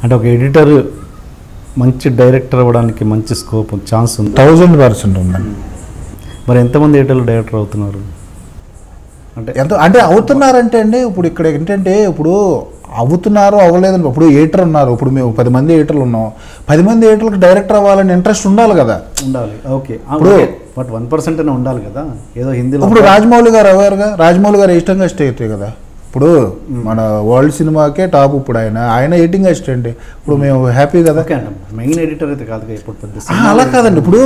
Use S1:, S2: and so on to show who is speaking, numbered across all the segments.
S1: అంటే ఒక ఎడిటర్ మంచి డైరెక్టర్ అవ్వడానికి మంచి స్కోప్ ఛాన్స్ ఉంది.
S2: 1000% ఉందండి.
S1: మరి ఎంతమంది ఎడిటర్లు డైరెక్టర్ అవుతున్నారు
S2: అంటే అవుతున్నారంటే అండి, ఇప్పుడు ఇక్కడ ఏంటంటే ఇప్పుడు అవుతున్నారు అవ్వలేదని, ఇప్పుడు ఎడిటర్ ఉన్నారు, ఇప్పుడు మేము 10 మంది ఎడిటర్లు ఉన్నాం, 10 మంది ఎడిటర్లకు డైరెక్టర్ అవ్వాలని ఇంట్రెస్ట్ ఉండాలి కదా.
S1: ఉండాలి, ఓకే. ఇప్పుడు బట్ 1% అయినా ఉండాలి కదా. ఏదో హిందీలో
S2: ఇప్పుడు రాజమౌళి గారు అవ్వారుగా, రాజమౌళి గారు ఇష్టంగా స్టే అవుతాయి కదా. ఇప్పుడు మన వరల్డ్ సినిమాకే టాప్. ఇప్పుడు ఆయన ఎడిటింగ్ అసిస్టెంట్. ఇప్పుడు మేము హ్యాపీ కదా.
S1: మెయిన్ ఎడిటర్ అయితే కాదు ఇప్పుడు పెద్ద
S2: అలా కాదండి. ఇప్పుడు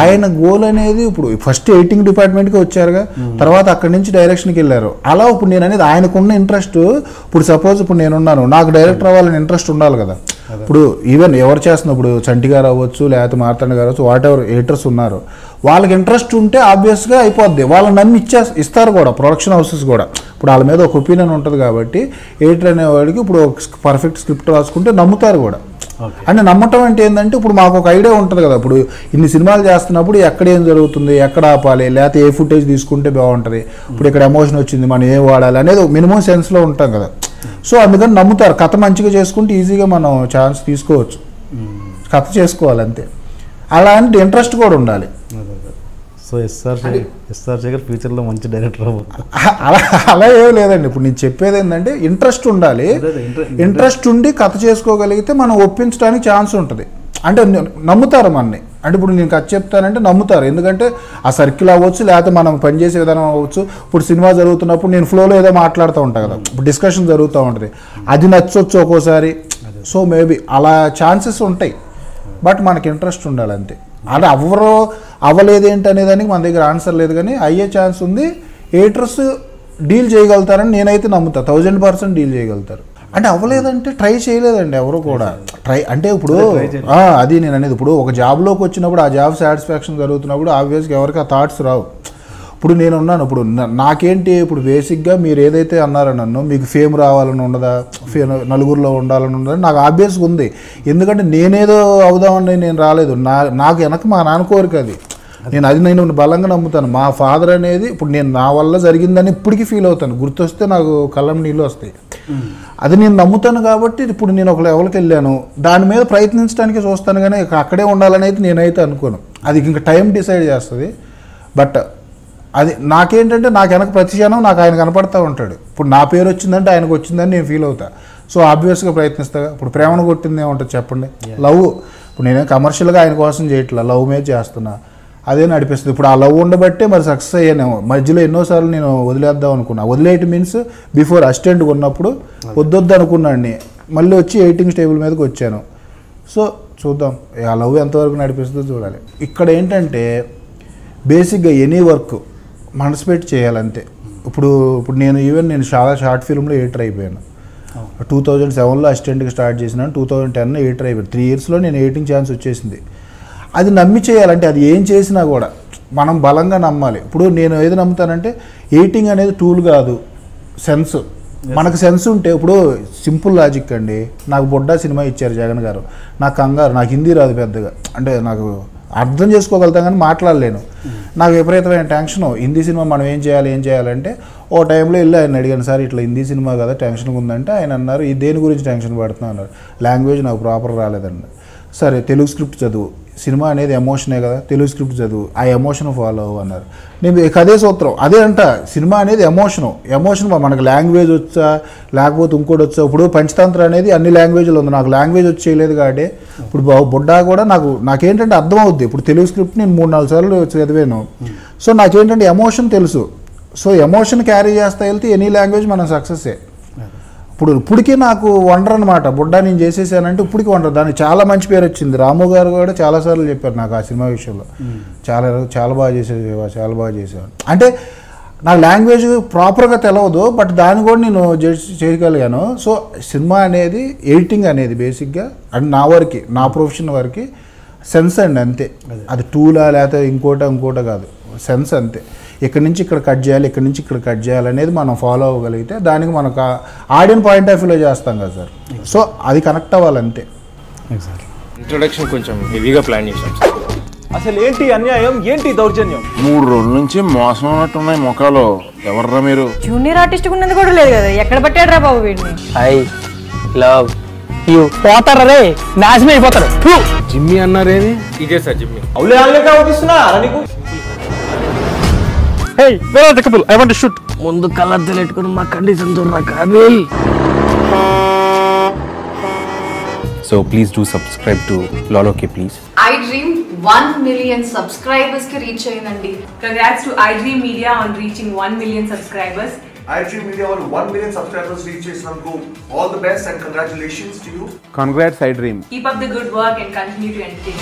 S2: ఆయన గోల్ అనేది ఇప్పుడు ఫస్ట్ ఎడిటింగ్ డిపార్ట్మెంట్కి వచ్చారుగా, తర్వాత అక్కడి నుంచి డైరెక్షన్కి వెళ్ళారు. అలా ఇప్పుడు నేను అనేది ఆయనకున్న ఇంట్రెస్ట్. ఇప్పుడు సపోజ్ ఇప్పుడు నేనున్నాను, నాకు డైరెక్టర్ అవ్వాలని ఇంట్రెస్ట్ ఉండాలి కదా. ఇప్పుడు ఈవెన్ ఎవరు చేస్తున్నా, ఇప్పుడు చంటి గారు అవ్వచ్చు, లేకపోతే మార్తాండ గారు అవ్వచ్చు, వాట్ ఎవర్ ఎడిటర్స్ ఉన్నారు, వాళ్ళకి ఇంట్రెస్ట్ ఉంటే ఆబ్వియస్గా అయిపోద్ది. వాళ్ళని నమ్మి ఇస్తారు కూడా ప్రొడక్షన్ హౌసెస్ కూడా. ఇప్పుడు వాళ్ళ మీద ఒక ఒపీనియన్ ఉంటుంది కాబట్టి ఎడిటర్ అనేవాడికి ఇప్పుడు పర్ఫెక్ట్ స్క్రిప్ట్ రాసుకుంటే నమ్ముతారు కూడా. అంటే నమ్మటం అంటే ఏంటంటే ఇప్పుడు మాకు ఒక ఐడియా ఉంటుంది కదా. ఇప్పుడు ఇన్ని సినిమాలు చేస్తున్నప్పుడు ఎక్కడ ఏం జరుగుతుంది, ఎక్కడ ఆపాలి, లేకపోతే ఏ ఫుటేజ్ తీసుకుంటే బాగుంటుంది, ఇప్పుడు ఇక్కడ ఎమోషన్ వచ్చింది మనం ఏం వాడాలి అనేది మినిమం సెన్స్లో ఉంటాం కదా. సో అందుకని నమ్ముతారు. కథ మంచిగా చేసుకుంటే ఈజీగా మనం ఛాన్స్ తీసుకోవచ్చు, కథ చేసుకోవాలి అంతే. అలాంటి ఇంట్రెస్ట్ కూడా ఉండాలి.
S1: సో ఎస్ఆర్ శేఖర్ ఫ్యూచర్లో మంచి డైరెక్టర్ అవ్వాలి.
S2: అలా ఏం లేదండి. ఇప్పుడు నేను చెప్పేది ఏంటంటే ఇంట్రెస్ట్ ఉండాలి. ఇంట్రెస్ట్ ఉండి కథ చేసుకోగలిగితే మనం ఒప్పించడానికి ఛాన్స్ ఉంటుంది. అంటే నమ్ముతారు మనని. అంటే ఇప్పుడు నేను కథ చెప్తానంటే నమ్ముతారు. ఎందుకంటే ఆ సర్కిల్ అవ్వచ్చు, లేకపోతే మనం పనిచేసే విధానం అవ్వచ్చు. ఇప్పుడు సినిమా జరుగుతున్నప్పుడు నేను ఫ్లోలో ఏదో మాట్లాడుతూ ఉంటాను కదా, ఇప్పుడు డిస్కషన్ జరుగుతూ ఉంటుంది, అది నచ్చవచ్చు ఒక్కోసారి. సో మేబీ అలా ఛాన్సెస్ ఉంటాయి. బట్ మనకి ఇంట్రెస్ట్ ఉండాలి అంతే. అంటే ఎవరో అవ్వలేదేంటి అనేదానికి మన దగ్గర ఆన్సర్ లేదు, కానీ అయ్యే ఛాన్స్ ఉంది. ఎడిటర్స్ డీల్ చేయగలుగుతారని నేనైతే నమ్ముతా. 1000% డీల్ చేయగలుగుతారు. అంటే అవ్వలేదంటే ట్రై చేయలేదండి ఎవరు కూడా. ట్రై అంటే ఇప్పుడు అది నేను అనేది, ఇప్పుడు ఒక జాబ్లోకి వచ్చినప్పుడు ఆ జాబ్ సాటిస్ఫాక్షన్ జరుగుతున్నప్పుడు ఆబ్వియస్గా ఎవరికి ఆ థాట్స్ రావు. ఇప్పుడు నేను ఉన్నాను, ఇప్పుడు నాకేంటి, ఇప్పుడు బేసిక్గా మీరు ఏదైతే అన్నారో నన్ను, మీకు ఫేమ్ రావాలని ఉండదా, నలుగురిలో ఉండాలని ఉండదా, నాకు ఆబ్వియస్గా ఉంది. ఎందుకంటే నేనేదో అవుదామని నేను రాలేదు. నాకు వెనక మా నాన్న కోరిక అది. నేను బలంగా నమ్ముతాను. మా ఫాదర్ అనేది ఇప్పుడు నేను నా వల్ల జరిగిందని ఇప్పటికీ ఫీల్ అవుతాను. గుర్తొస్తే నాకు కళ్ళం నీళ్ళు వస్తాయి. అది నేను నమ్ముతాను కాబట్టి ఇప్పుడు నేను ఒక లెవెల్కి వెళ్ళాను. దాని మీద ప్రయత్నించడానికి చూస్తాను, కానీ అక్కడే ఉండాలని అయితే నేనైతే అనుకోను. అది ఇంకా టైం డిసైడ్ చేస్తుంది. బట్ అది నాకేంటంటే నాకు వెనక ప్రతి క్షణం నాకు ఆయన కనపడతా ఉంటాడు. ఇప్పుడు నా పేరు వచ్చిందంటే ఆయనకు వచ్చిందని నేను ఫీల్ అవుతా. సో ఆబ్వియస్గా ప్రయత్నిస్తా. ఇప్పుడు ప్రేమను కొట్టింది ఏముంటుంది చెప్పండి. లవ్ ఇప్పుడు నేనే కమర్షియల్గా ఆయన కోసం చేయట్లా, లవ్ మీద చేస్తున్నా, అదే నడిపిస్తుంది. ఇప్పుడు ఆ లవ్ ఉండబట్టే మరి సక్సెస్ అయ్యానేమో. మధ్యలో ఎన్నోసార్లు నేను వదిలేద్దాం అనుకున్నా. వదిలేయటం మీన్స్ బిఫోర్ అసిస్టెంట్గా ఉన్నప్పుడు వద్దొద్దు అనుకున్నాను, మళ్ళీ వచ్చి ఎడిటింగ్ టేబుల్ మీదకి వచ్చాను. సో చూద్దాం ఆ లవ్ ఎంతవరకు నడిపిస్తుందో చూడాలి. ఇక్కడ ఏంటంటే బేసిక్గా ఎనీ వర్క్ మనసు పెట్టి చేయాలంతే. ఇప్పుడు నేను చాలా షార్ట్ ఫిల్మ్లో ఎడిటర్ అయిపోయాను. 2007లో అసిస్టెంట్గా స్టార్ట్ చేసినాను, 2010లో ఎడిటర్ అయిపోయాను. 3 yearsలో నేను ఎడిటింగ్ ఛాన్స్ వచ్చేసింది. అది నమ్మి చేయాలంటే అది ఏం చేసినా కూడా మనం బలంగా నమ్మాలి. ఇప్పుడు నేను ఏది నమ్ముతానంటే ఎడిటింగ్ అనేది టూల్ కాదు, సెన్స్. మనకు సెన్స్ ఉంటే, ఇప్పుడు సింపుల్ లాజిక్ అండి, నాకు బొడ్డా సినిమా ఇచ్చారు జగన్ గారు, నాకు కంగారు, నాకు హిందీ రాదు పెద్దగా, అంటే నాకు అర్థం చేసుకోగలుగుతాం కానీ మాట్లాడలేను. నాకు విపరీతమైన టెన్షను. హిందీ సినిమా మనం ఏం చేయాలంటే ఓ టైంలో వెళ్ళి ఆయన అడిగాను, సార్ ఇట్లా హిందీ సినిమా కదా టెన్షన్గా ఉందంటే ఆయన అన్నారు, ఈ దేని గురించి టెన్షన్ పడుతున్నా అన్నారు. లాంగ్వేజ్ నాకు ప్రాపర్ రాలేదండి. సరే తెలుగు స్క్రిప్ట్ చదువు, సినిమా అనేది ఎమోషనే కదా, తెలుగు స్క్రిప్ట్ చదువు, ఆ ఎమోషన్ ఫాలో అవ్వు అన్నారు. నేను అదే సూత్రం, అదే అంట, సినిమా అనేది ఎమోషన్ మనకు లాంగ్వేజ్ వచ్చా లేకపోతే ఇంకోటి వచ్చా. ఇప్పుడు పంచతంత్ర అనేది అన్ని లాంగ్వేజ్లో ఉంది, నాకు లాంగ్వేజ్ వచ్చి చేయలేదు కాబట్టి ఇప్పుడు బొడ్డా కూడా నాకేంటంటే అర్థం అవుద్ది. ఇప్పుడు తెలుగు స్క్రిప్ట్ నేను 3-4 సార్లు చదివాను. సో నాకేంటంటే ఎమోషన్ తెలుసు. సో ఎమోషన్ క్యారీ చేస్తా వెళ్తే ఎనీ లాంగ్వేజ్ మనం సక్సెస్సే. ఇప్పటికీ నాకు వండర్ అనమాట. బుడ్డా నేను చేసేసానంటే ఇప్పటికీ వండర్. దానికి చాలా మంచి పేరు వచ్చింది. రాము గారు కూడా చాలాసార్లు చెప్పారు నాకు ఆ సినిమా విషయంలో, చాలా బాగా చేసేవాడు. అంటే నాకు లాంగ్వేజ్ ప్రాపర్గా తెలియదు, బట్ దాన్ని కూడా నేను చేయగలిగాను. సో సినిమా అనేది ఎడిటింగ్ అనేది బేసిక్గా అండ్ నా వరకు, నా ప్రొఫెషన్ వరకు సెన్స్ అండి అంతే. అది టూలా లేకపోతే ఇంకోట కాదు, సెన్స్ అంతే. ఇక్కడి నుంచి ఇక్కడ కట్ చేయాలి, ఇక్కడి నుంచి ఇక్కడ కట్ చేయాలి అనేది మనం ఫాలో అవ్వగలిగితే దానికి మనకు ఆడియన్స్ పాయింట్ ఆఫ్ వ్యూలో చేస్తాం కదా సార్. సో అది కనెక్ట్ అవ్వాలంతే.
S3: ఇంట్రొడక్షన్ కొంచెం హెవీగా ప్లాన్ చేశాం సార్.
S4: అసలు ఏంటి అన్యాయం, ఏంటి దౌర్జన్యం?
S5: 3 రోజుల నుంచి మోసం ఉన్నట్టున్నాయి మొక్కలు. ఎవర్రా మీరు?
S6: జూనియర్ ఆర్టిస్ట్ ఉన్నది కూడా లేదు కదా, ఎక్కడ పట్టాడు రా బాబు వీడిని?
S3: ఐ లవ్
S6: పోతారా రే, నాశనం అయిపోతారు.
S3: జిమ్మి అన్నారేమి? ఇదే సార్ జిమ్మి.
S4: అవులే ఆన్లైన్ అవుపిస్తున్నా నీకు.
S6: Hey, where are the couple? I want to shoot.
S7: ముందు కలర్ తెలియట్టుకుని మా కండిషన్ చూడరా కానీ.
S3: So please do subscribe to Lolo K please.
S8: iDream 1 million subscribers ki reach ayinandi.
S9: Congrats to iDream Media on reaching 1 million subscribers.
S10: iDream Media on 1 million subscribers reaches Namko. All the best and congratulations to you.
S3: Congrats iDream.
S9: Keep up the good work and continue to entertain.